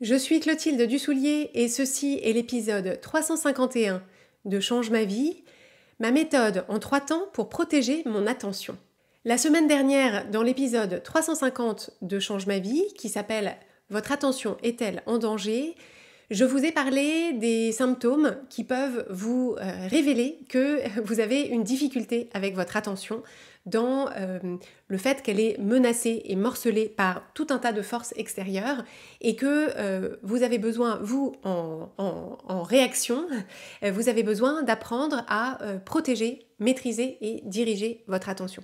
Je suis Clotilde Dussoulier et ceci est l'épisode 351 de Change ma vie, ma méthode en 3 temps pour protéger mon attention. La semaine dernière, dans l'épisode 350 de Change ma vie, qui s'appelle « Votre attention est-elle en danger ?», je vous ai parlé des symptômes qui peuvent vous révéler que vous avez une difficulté avec votre attention dans le fait qu'elle est menacée et morcelée par tout un tas de forces extérieures et que vous avez besoin, vous, en réaction, vous avez besoin d'apprendre à protéger, maîtriser et diriger votre attention.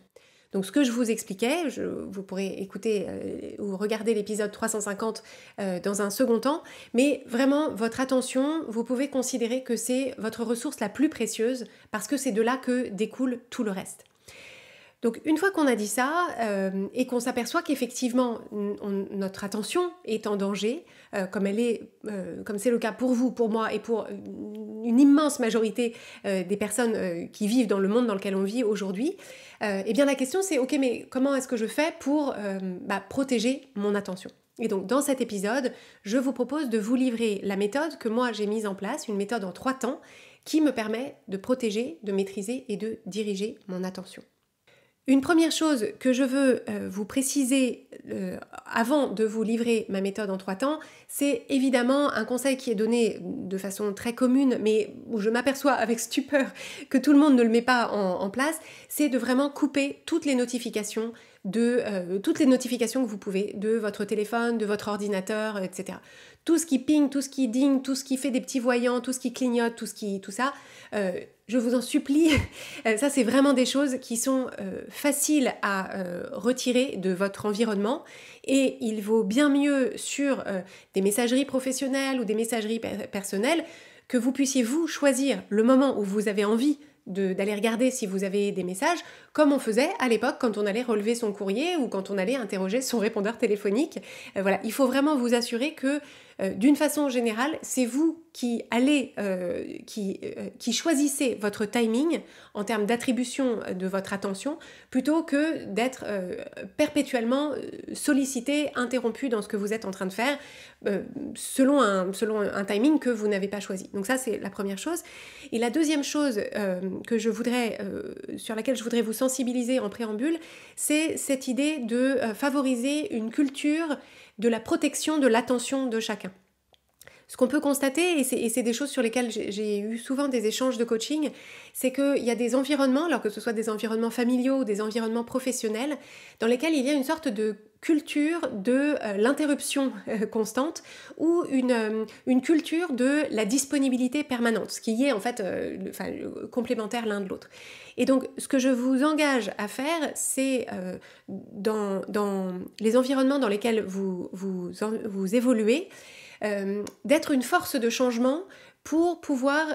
Donc ce que je vous expliquais, vous pourrez écouter ou regarder l'épisode 350 dans un second temps, mais vraiment votre attention, vous pouvez considérer que c'est votre ressource la plus précieuse parce que c'est de là que découle tout le reste. Donc une fois qu'on a dit ça et qu'on s'aperçoit qu'effectivement notre attention est en danger, comme c'est le cas pour vous, pour moi et pour une immense majorité des personnes qui vivent dans le monde dans lequel on vit aujourd'hui, eh bien la question c'est ok, mais comment est-ce que je fais pour protéger mon attention ? Et donc dans cet épisode, je vous propose de vous livrer la méthode que moi j'ai mise en place, une méthode en 3 temps qui me permet de protéger, de maîtriser et de diriger mon attention. Une première chose que je veux vous préciser avant de vous livrer ma méthode en 3 temps, c'est évidemment un conseil qui est donné de façon très commune, mais où je m'aperçois avec stupeur que tout le monde ne le met pas en place, c'est de vraiment couper toutes les notifications que vous pouvez de votre téléphone, de votre ordinateur, etc. Tout ce qui ping, tout ce qui ding, tout ce qui fait des petits voyants, tout ce qui clignote, tout ça, je vous en supplie, ça c'est vraiment des choses qui sont faciles à retirer de votre environnement et il vaut bien mieux sur des messageries professionnelles ou des messageries personnelles que vous puissiez vous choisir le moment où vous avez envie d'aller regarder si vous avez des messages, comme on faisait à l'époque quand on allait relever son courrier ou quand on allait interroger son répondeur téléphonique. Voilà, il faut vraiment vous assurer que d'une façon générale, c'est vous qui choisissez votre timing en termes d'attribution de votre attention, plutôt que d'être perpétuellement sollicité, interrompu dans ce que vous êtes en train de faire, selon un timing que vous n'avez pas choisi. Donc ça, c'est la première chose. Et la deuxième chose sur laquelle je voudrais vous sensibiliser en préambule, c'est cette idée de favoriser une culture de la protection de l'attention de chacun. Ce qu'on peut constater, et c'est des choses sur lesquelles j'ai eu souvent des échanges de coaching, c'est qu'il y a des environnements, alors que ce soit des environnements familiaux ou des environnements professionnels, dans lesquels il y a une sorte de culture de l'interruption constante ou une culture de la disponibilité permanente, ce qui est en fait complémentaire l'un de l'autre. Et donc, ce que je vous engage à faire, c'est dans les environnements dans lesquels vous évoluez, d'être une force de changement pour pouvoir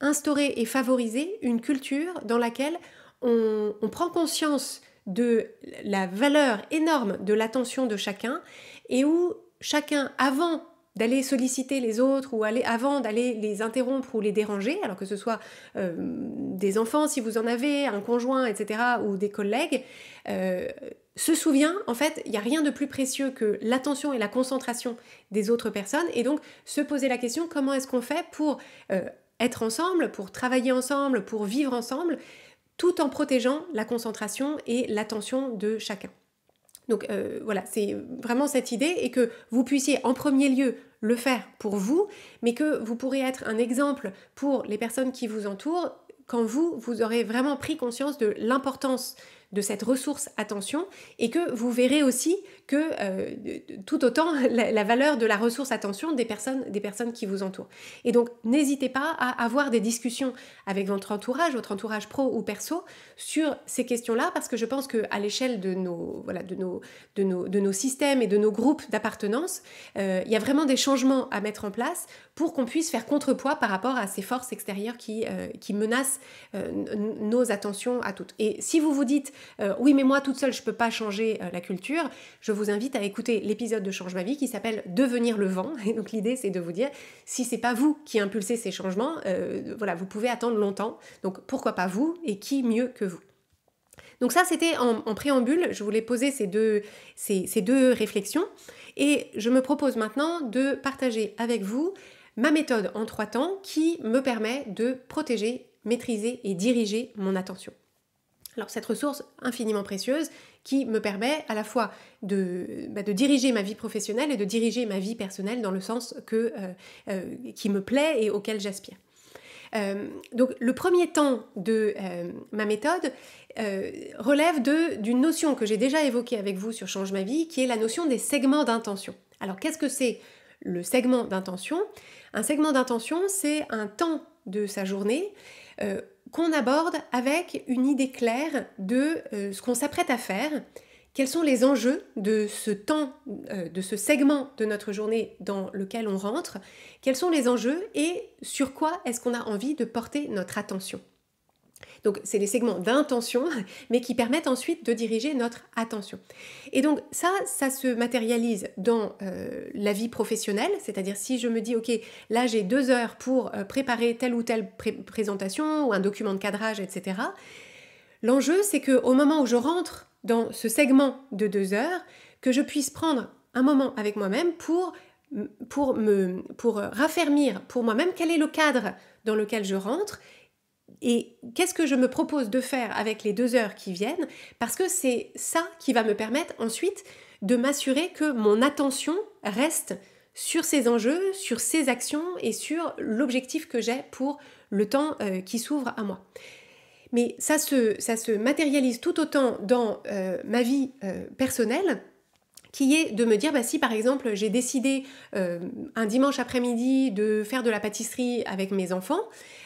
instaurer et favoriser une culture dans laquelle on prend conscience de la valeur énorme de l'attention de chacun et où chacun, avant d'aller solliciter les autres ou avant d'aller les interrompre ou les déranger, alors que ce soit des enfants si vous en avez, un conjoint, etc., ou des collègues, se souvient, en fait, il n'y a rien de plus précieux que l'attention et la concentration des autres personnes, et donc se poser la question, comment est-ce qu'on fait pour être ensemble, pour travailler ensemble, pour vivre ensemble, tout en protégeant la concentration et l'attention de chacun. Donc voilà, c'est vraiment cette idée et que vous puissiez en premier lieu le faire pour vous, mais que vous pourrez être un exemple pour les personnes qui vous entourent quand vous aurez vraiment pris conscience de l'importance de cette ressource attention et que vous verrez aussi que tout autant la valeur de la ressource attention des personnes qui vous entourent. Et donc n'hésitez pas à avoir des discussions avec votre entourage pro ou perso sur ces questions-là, parce que je pense qu'à l'échelle de nos systèmes et de nos groupes d'appartenance, il y a vraiment des changements à mettre en place pour qu'on puisse faire contrepoids par rapport à ces forces extérieures qui menacent nos attentions à toutes. Et si vous vous dites oui, mais moi toute seule je peux pas changer la culture, je vous invite à écouter l'épisode de Change ma vie qui s'appelle Devenir le vent. Et donc l'idée c'est de vous dire, si c'est pas vous qui impulsez ces changements, vous pouvez attendre longtemps, donc pourquoi pas vous et qui mieux que vous. Donc ça c'était en préambule, je voulais poser ces deux réflexions. Et je me propose maintenant de partager avec vous ma méthode en 3 temps qui me permet de protéger, maîtriser et diriger mon attention. Alors cette ressource infiniment précieuse qui me permet à la fois de diriger ma vie professionnelle et de diriger ma vie personnelle dans le sens qui me plaît et auquel j'aspire. Donc le premier temps de ma méthode relève d'une notion que j'ai déjà évoquée avec vous sur Change ma vie, qui est la notion des segments d'intention. Alors qu'est-ce que c'est le segment d'intention? Un segment d'intention, c'est un temps de sa journée qu'on aborde avec une idée claire de ce qu'on s'apprête à faire, quels sont les enjeux de ce temps, de ce segment de notre journée dans lequel on rentre, quels sont les enjeux et sur quoi est-ce qu'on a envie de porter notre attention. Donc c'est des segments d'intention, mais qui permettent ensuite de diriger notre attention. Et donc ça se matérialise dans la vie professionnelle, c'est-à-dire si je me dis, ok, là j'ai 2 heures pour préparer telle ou telle présentation ou un document de cadrage, etc. L'enjeu, c'est qu'au moment où je rentre dans ce segment de 2 heures, que je puisse prendre un moment avec moi-même pour raffermir pour moi-même quel est le cadre dans lequel je rentre et qu'est-ce que je me propose de faire avec les 2 heures qui viennent, parce que c'est ça qui va me permettre ensuite de m'assurer que mon attention reste sur ces enjeux, sur ces actions et sur l'objectif que j'ai pour le temps qui s'ouvre à moi. Mais ça se matérialise tout autant dans ma vie personnelle, qui est de me dire, si par exemple j'ai décidé un dimanche après-midi de faire de la pâtisserie avec mes enfants,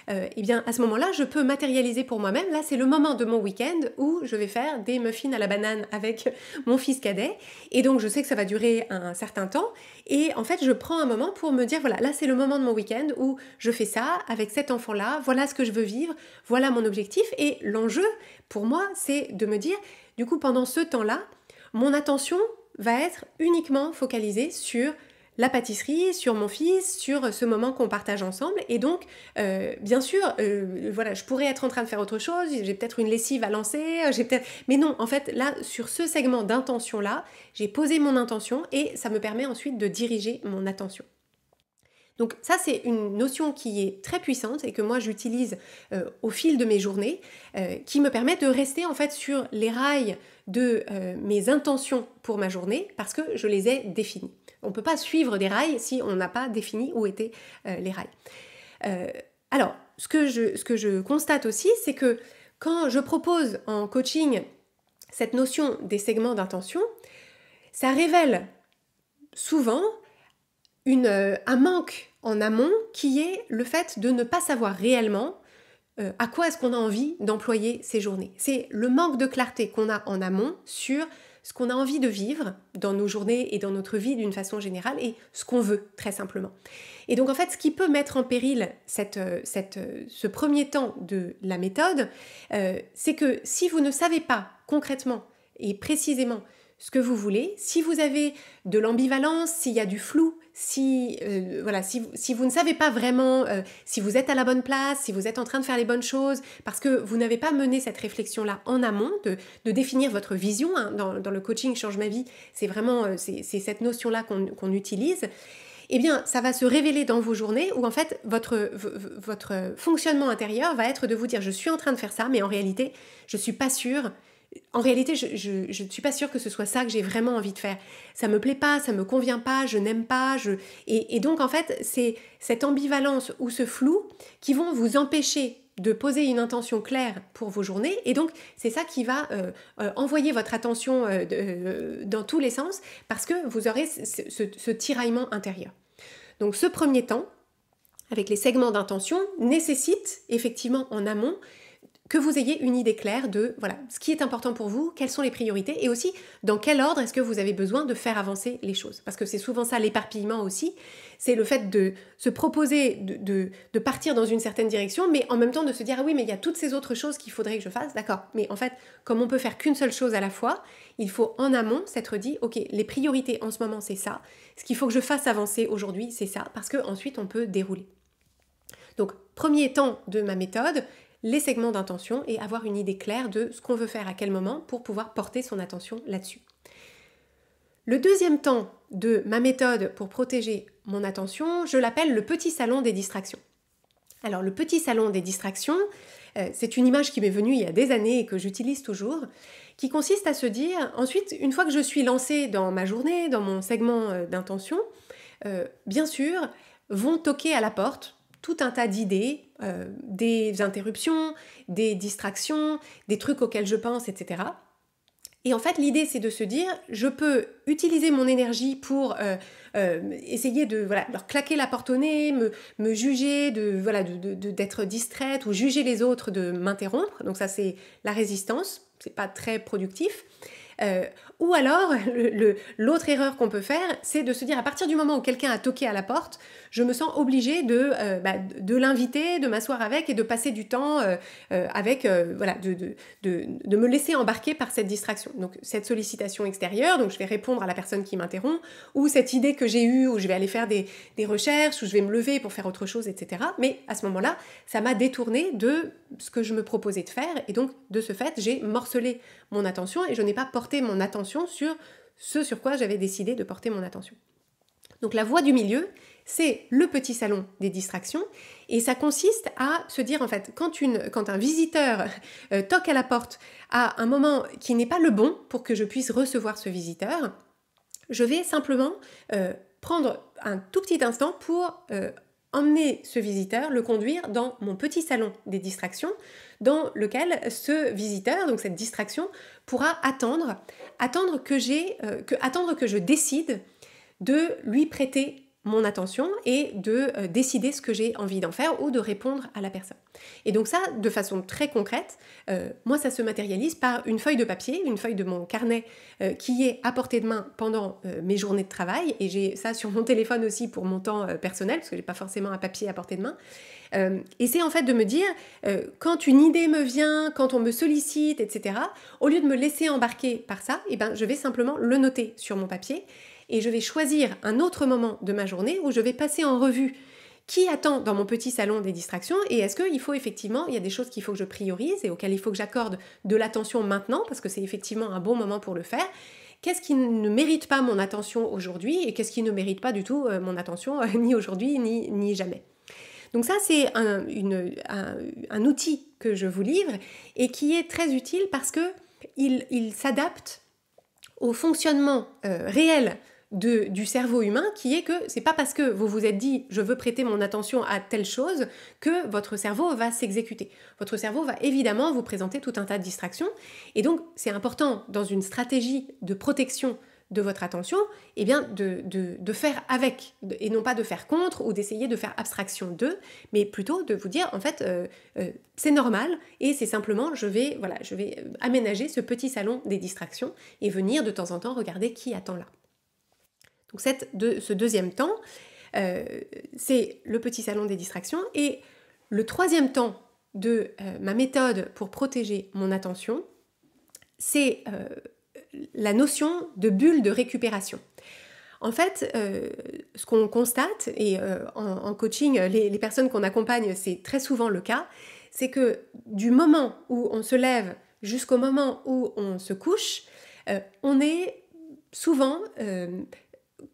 et bien à ce moment-là, je peux matérialiser pour moi-même, là c'est le moment de mon week-end où je vais faire des muffins à la banane avec mon fils cadet, et donc je sais que ça va durer un certain temps, et en fait je prends un moment pour me dire, voilà, là c'est le moment de mon week-end où je fais ça avec cet enfant-là, voilà ce que je veux vivre, voilà mon objectif, et l'enjeu pour moi c'est de me dire, du coup pendant ce temps-là, mon attention va être uniquement focalisée sur la pâtisserie, sur mon fils, sur ce moment qu'on partage ensemble. Et donc, bien sûr, je pourrais être en train de faire autre chose, j'ai peut-être une lessive à lancer, mais non, en fait, là, sur ce segment d'intention-là, j'ai posé mon intention et ça me permet ensuite de diriger mon attention. Donc ça, c'est une notion qui est très puissante et que moi j'utilise au fil de mes journées, qui me permet de rester en fait sur les rails de mes intentions pour ma journée parce que je les ai définies. On ne peut pas suivre des rails si on n'a pas défini où étaient les rails. Alors, ce que je constate aussi, c'est que quand je propose en coaching cette notion des segments d'intention, ça révèle souvent un manque en amont qui est le fait de ne pas savoir réellement à quoi est-ce qu'on a envie d'employer ces journées. C'est le manque de clarté qu'on a en amont sur ce qu'on a envie de vivre dans nos journées et dans notre vie d'une façon générale et ce qu'on veut très simplement. Et donc en fait, ce qui peut mettre en péril ce premier temps de la méthode, c'est que si vous ne savez pas concrètement et précisément ce que vous voulez, si vous avez de l'ambivalence, s'il y a du flou, si vous ne savez pas vraiment si vous êtes à la bonne place, si vous êtes en train de faire les bonnes choses, parce que vous n'avez pas mené cette réflexion-là en amont, de définir votre vision, hein, dans le coaching Change ma vie, c'est vraiment c'est cette notion-là qu'on utilise, eh bien ça va se révéler dans vos journées où en fait votre fonctionnement intérieur va être de vous dire je suis en train de faire ça, mais en réalité je suis pas sûre. En réalité, je ne suis pas sûre que ce soit ça que j'ai vraiment envie de faire. Ça me plaît pas, ça me convient pas, je n'aime pas. Et donc, en fait, c'est cette ambivalence ou ce flou qui vont vous empêcher de poser une intention claire pour vos journées. Et donc, c'est ça qui va envoyer votre attention dans tous les sens parce que vous aurez ce tiraillement intérieur. Donc, ce premier temps, avec les segments d'intention, nécessite effectivement en amont que vous ayez une idée claire de ce qui est important pour vous, quelles sont les priorités et aussi dans quel ordre est-ce que vous avez besoin de faire avancer les choses. Parce que c'est souvent ça l'éparpillement aussi, c'est le fait de se proposer de partir dans une certaine direction, mais en même temps de se dire « Ah oui, mais il y a toutes ces autres choses qu'il faudrait que je fasse. » D'accord, mais en fait, comme on peut faire qu'une seule chose à la fois, il faut en amont s'être dit « Ok, les priorités en ce moment c'est ça, ce qu'il faut que je fasse avancer aujourd'hui c'est ça, parce qu'ensuite on peut dérouler. » Donc, premier temps de ma méthode, les segments d'intention et avoir une idée claire de ce qu'on veut faire à quel moment pour pouvoir porter son attention là-dessus. Le deuxième temps de ma méthode pour protéger mon attention, je l'appelle le petit salon des distractions. Alors le petit salon des distractions, c'est une image qui m'est venue il y a des années et que j'utilise toujours, qui consiste à se dire, ensuite, une fois que je suis lancée dans ma journée, dans mon segment d'intention, bien sûr, vont toquer à la porte tout un tas d'idées, des interruptions, des distractions, des trucs auxquels je pense, etc. Et en fait, l'idée, c'est de se dire, je peux utiliser mon énergie pour essayer de leur claquer la porte au nez, me juger, d'être distraite ou juger les autres de m'interrompre. Donc ça, c'est la résistance. C'est pas très productif. Ou alors, l'autre erreur qu'on peut faire, c'est de se dire, à partir du moment où quelqu'un a toqué à la porte, je me sens obligée de l'inviter, de m'asseoir avec et de passer du temps avec, de me laisser embarquer par cette distraction. Donc, cette sollicitation extérieure, donc je vais répondre à la personne qui m'interrompt, ou cette idée que j'ai eue, où je vais aller faire des recherches, où je vais me lever pour faire autre chose, etc. Mais à ce moment-là, ça m'a détournée de ce que je me proposais de faire, et donc, de ce fait, j'ai morcelé mon attention et je n'ai pas porté mon attention sur ce sur quoi j'avais décidé de porter mon attention. Donc la voie du milieu, c'est le petit salon des distractions et ça consiste à se dire en fait, quand un visiteur toque à la porte à un moment qui n'est pas le bon pour que je puisse recevoir ce visiteur, je vais simplement prendre un tout petit instant pour emmener ce visiteur, le conduire dans mon petit salon des distractions, dans lequel ce visiteur, donc cette distraction, pourra attendre que je décide de lui prêter mon attention et de décider ce que j'ai envie d'en faire ou de répondre à la personne. Et donc ça, de façon très concrète, moi ça se matérialise par une feuille de papier, une feuille de mon carnet qui est à portée de main pendant mes journées de travail, et j'ai ça sur mon téléphone aussi pour mon temps personnel, parce que j'ai pas forcément un papier à portée de main. Et c'est en fait de me dire, quand une idée me vient, quand on me sollicite, etc., au lieu de me laisser embarquer par ça, je vais simplement le noter sur mon papier, et je vais choisir un autre moment de ma journée où je vais passer en revue qui attend dans mon petit salon des distractions et est-ce qu'il faut effectivement, il y a des choses qu'il faut que je priorise et auxquelles il faut que j'accorde de l'attention maintenant parce que c'est effectivement un bon moment pour le faire. Qu'est-ce qui ne mérite pas mon attention aujourd'hui et qu'est-ce qui ne mérite pas du tout mon attention ni aujourd'hui ni jamais. Donc ça, c'est un outil que je vous livre et qui est très utile parce qu'il s'adapte au fonctionnement réel du cerveau humain, qui est que c'est pas parce que vous vous êtes dit je veux prêter mon attention à telle chose que votre cerveau va s'exécuter. Votre cerveau va évidemment vous présenter tout un tas de distractions et donc c'est important dans une stratégie de protection de votre attention, de faire avec et non pas de faire contre ou d'essayer de faire abstraction d'eux, mais plutôt de vous dire en fait c'est normal et c'est simplement je vais aménager ce petit salon des distractions et venir de temps en temps regarder qui attend là. Donc ce deuxième temps, c'est le petit salon des distractions. Et le troisième temps de ma méthode pour protéger mon attention, c'est la notion de bulle de récupération. En fait, ce qu'on constate, et en coaching, les personnes qu'on accompagne, c'est très souvent le cas, c'est que du moment où on se lève jusqu'au moment où on se couche, on est souvent...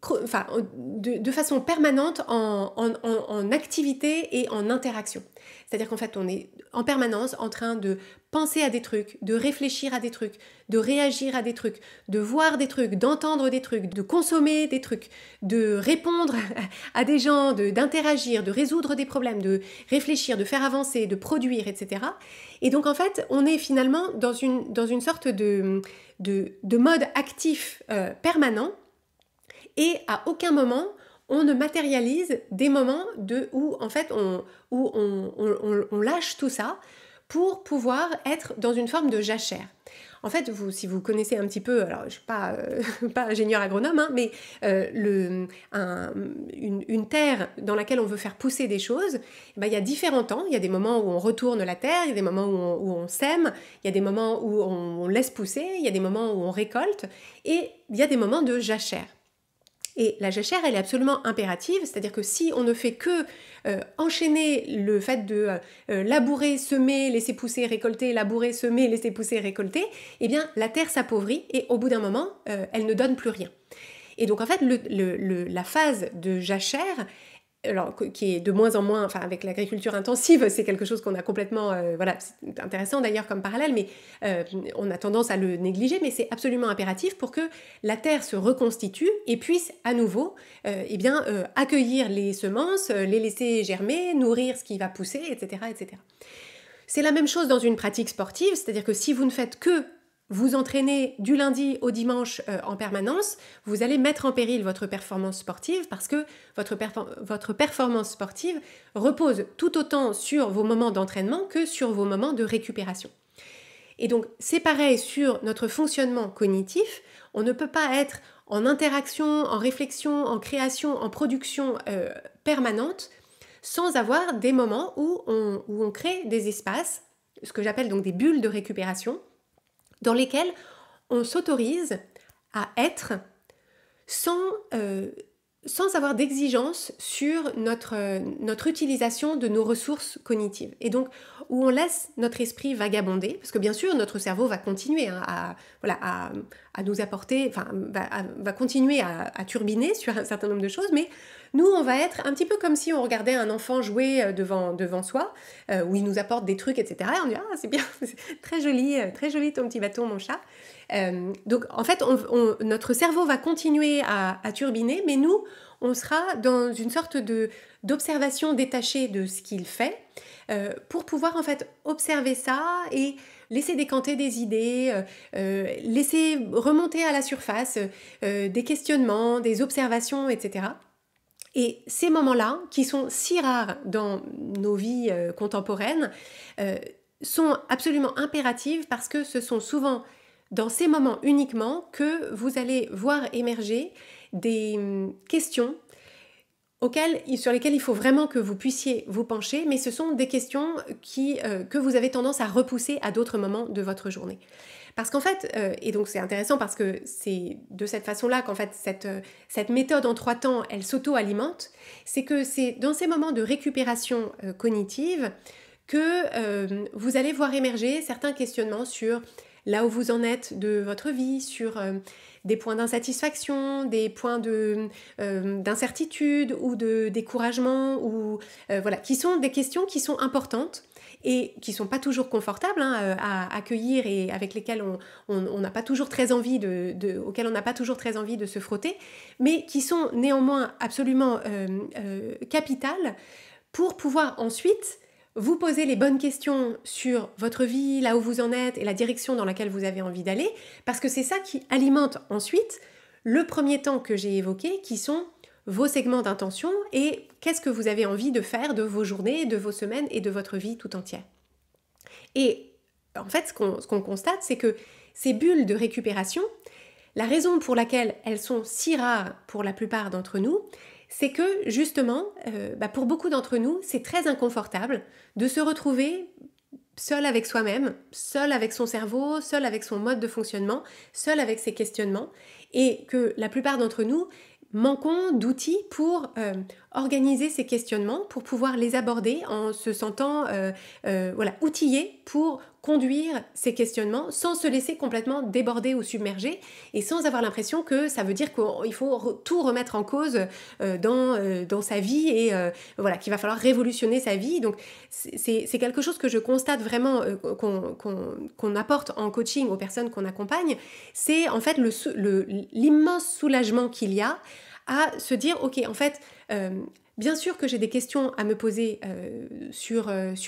de façon permanente en activité et en interaction. C'est-à-dire qu'en fait, on est en permanence en train de penser à des trucs, de réfléchir à des trucs, de réagir à des trucs, de voir des trucs, d'entendre des trucs, de consommer des trucs, de répondre à des gens, d'interagir, de résoudre des problèmes, de réfléchir, de faire avancer, de produire, etc. Et donc en fait, on est finalement dans une sorte de mode actif permanent. Et à aucun moment, on ne matérialise des moments où en fait on lâche tout ça pour pouvoir être dans une forme de jachère. En fait, si vous connaissez un petit peu, alors je ne suis pas ingénieur agronome, hein, mais une terre dans laquelle on veut faire pousser des choses, il y a différents temps. Il y a des moments où on retourne la terre, il y a des moments où on sème, il y a des moments où on laisse pousser, il y a des moments où on récolte, et il y a des moments de jachère. Et la jachère, elle est absolument impérative, c'est-à-dire que si on ne fait que enchaîner le fait de labourer, semer, laisser pousser, récolter, labourer, semer, laisser pousser, récolter, eh bien la terre s'appauvrit et au bout d'un moment, elle ne donne plus rien. Et donc en fait, la phase de jachère, alors, qui est de moins en moins, enfin avec l'agriculture intensive, c'est quelque chose qu'on a complètement, voilà, c'est intéressant d'ailleurs comme parallèle, mais on a tendance à le négliger, mais c'est absolument impératif pour que la terre se reconstitue et puisse à nouveau accueillir les semences, les laisser germer, nourrir ce qui va pousser, etc., etc. C'est la même chose dans une pratique sportive, c'est-à-dire que si vous ne faites que vous entraînez du lundi au dimanche en permanence, vous allez mettre en péril votre performance sportive parce que votre performance sportive repose tout autant sur vos moments d'entraînement que sur vos moments de récupération. Et donc c'est pareil sur notre fonctionnement cognitif, on ne peut pas être en interaction, en réflexion, en création, en production permanente sans avoir des moments où on crée des espaces, ce que j'appelle donc des bulles de récupération, dans lesquels on s'autorise à être sans avoir d'exigence sur notre utilisation de nos ressources cognitives. Et donc, où on laisse notre esprit vagabonder, parce que bien sûr, notre cerveau va continuer à nous apporter, va continuer à turbiner sur un certain nombre de choses, mais nous, on va être un petit peu comme si on regardait un enfant jouer devant soi, où il nous apporte des trucs, etc. Et on dit « Ah, c'est bien, c'est très joli ton petit bâton, mon chat ». Donc, en fait, notre cerveau va continuer à turbiner, mais nous, on sera dans une sorte d'observation détachée de ce qu'il fait, pour pouvoir en fait observer ça et laisser décanter des idées, laisser remonter à la surface des questionnements, des observations, etc. Et ces moments-là, qui sont si rares dans nos vies contemporaines, sont absolument impératifs parce que ce sont souvent dans ces moments uniquement que vous allez voir émerger des questions sur lesquelles il faut vraiment que vous puissiez vous pencher, mais ce sont des questions que vous avez tendance à repousser à d'autres moments de votre journée. Parce qu'en fait, et donc c'est intéressant parce que c'est de cette façon-là qu'en fait cette méthode en 3 temps, elle s'auto-alimente, c'est que c'est dans ces moments de récupération cognitive que vous allez voir émerger certains questionnements sur là où vous en êtes de votre vie, sur des points d'insatisfaction, des points d'incertitude ou de découragement, ou voilà, qui sont des questions qui sont importantes et qui sont pas toujours confortables à accueillir et avec lesquelles on n'a pas toujours très envie auxquelles on n'a pas toujours très envie de se frotter, mais qui sont néanmoins absolument capitales pour pouvoir ensuite vous poser les bonnes questions sur votre vie, là où vous en êtes et la direction dans laquelle vous avez envie d'aller, parce que c'est ça qui alimente ensuite le premier temps que j'ai évoqué, qui sont vos segments d'intention et qu'est-ce que vous avez envie de faire de vos journées, de vos semaines et de votre vie tout entière. Et en fait, ce qu'on constate, c'est que ces bulles de récupération, la raison pour laquelle elles sont si rares pour la plupart d'entre nous, c'est que justement, pour beaucoup d'entre nous, c'est très inconfortable de se retrouver seul avec soi-même, seul avec son cerveau, seul avec son mode de fonctionnement, seul avec ses questionnements, et que la plupart d'entre nous manquons d'outils pour organiser ces questionnements, pour pouvoir les aborder en se sentant outillés pour conduire ces questionnements sans se laisser complètement déborder ou submerger et sans avoir l'impression que ça veut dire qu'il faut tout remettre en cause dans sa vie et qu'il va falloir révolutionner sa vie. Donc c'est quelque chose que je constate vraiment qu'on apporte en coaching aux personnes qu'on accompagne, c'est en fait l'immense soulagement qu'il y a à se dire ok, en fait bien sûr que j'ai des questions à me poser sur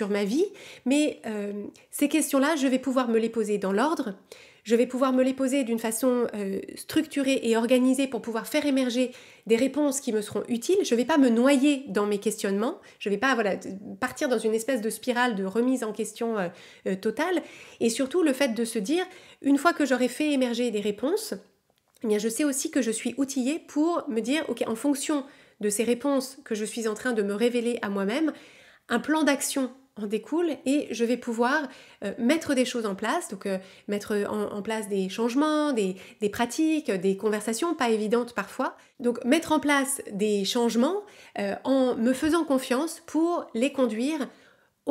ma vie, mais ces questions-là, je vais pouvoir me les poser dans l'ordre, je vais pouvoir me les poser d'une façon structurée et organisée pour pouvoir faire émerger des réponses qui me seront utiles. Je ne vais pas me noyer dans mes questionnements, je ne vais pas partir dans une espèce de spirale de remise en question totale. Et surtout, le fait de se dire, une fois que j'aurai fait émerger des réponses, eh bien, je sais aussi que je suis outillée pour me dire, ok, en fonction de ces réponses que je suis en train de me révéler à moi-même, un plan d'action en découle et je vais pouvoir mettre des choses en place, donc mettre en place des changements, des pratiques, des conversations pas évidentes parfois. Donc mettre en place des changements en me faisant confiance pour les conduire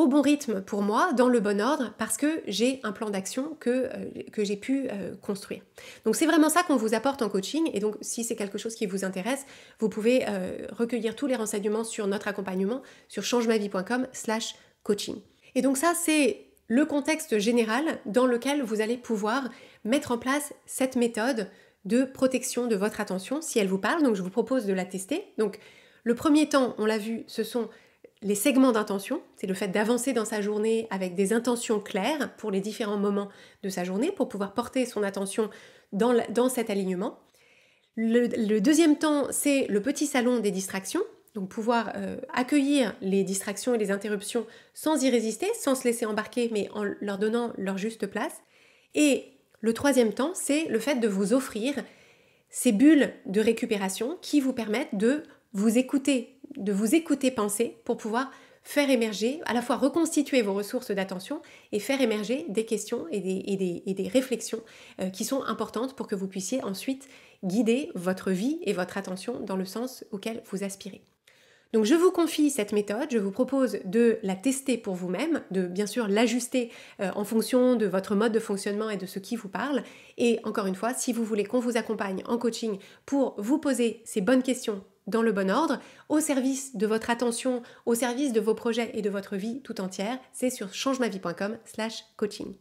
au bon rythme pour moi, dans le bon ordre, parce que j'ai un plan d'action que j'ai pu construire. Donc c'est vraiment ça qu'on vous apporte en coaching, et donc si c'est quelque chose qui vous intéresse, vous pouvez recueillir tous les renseignements sur notre accompagnement sur changemavie.com/coaching. Et donc ça, c'est le contexte général dans lequel vous allez pouvoir mettre en place cette méthode de protection de votre attention, si elle vous parle. Donc je vous propose de la tester. Donc le premier temps, on l'a vu, ce sont les segments d'intention, c'est le fait d'avancer dans sa journée avec des intentions claires pour les différents moments de sa journée, pour pouvoir porter son attention dans cet alignement. Le deuxième temps, c'est le petit salon des distractions, donc pouvoir accueillir les distractions et les interruptions sans y résister, sans se laisser embarquer, mais en leur donnant leur juste place. Et le troisième temps, c'est le fait de vous offrir ces bulles de récupération qui vous permettent de vous écouter penser pour pouvoir faire émerger, à la fois reconstituer vos ressources d'attention et faire émerger des questions et des réflexions qui sont importantes pour que vous puissiez ensuite guider votre vie et votre attention dans le sens auquel vous aspirez. Donc je vous confie cette méthode, je vous propose de la tester pour vous-même, de bien sûr l'ajuster en fonction de votre mode de fonctionnement et de ce qui vous parle. Et encore une fois, si vous voulez qu'on vous accompagne en coaching pour vous poser ces bonnes questions dans le bon ordre, au service de votre attention, au service de vos projets et de votre vie tout entière, c'est sur changemavie.com/coaching.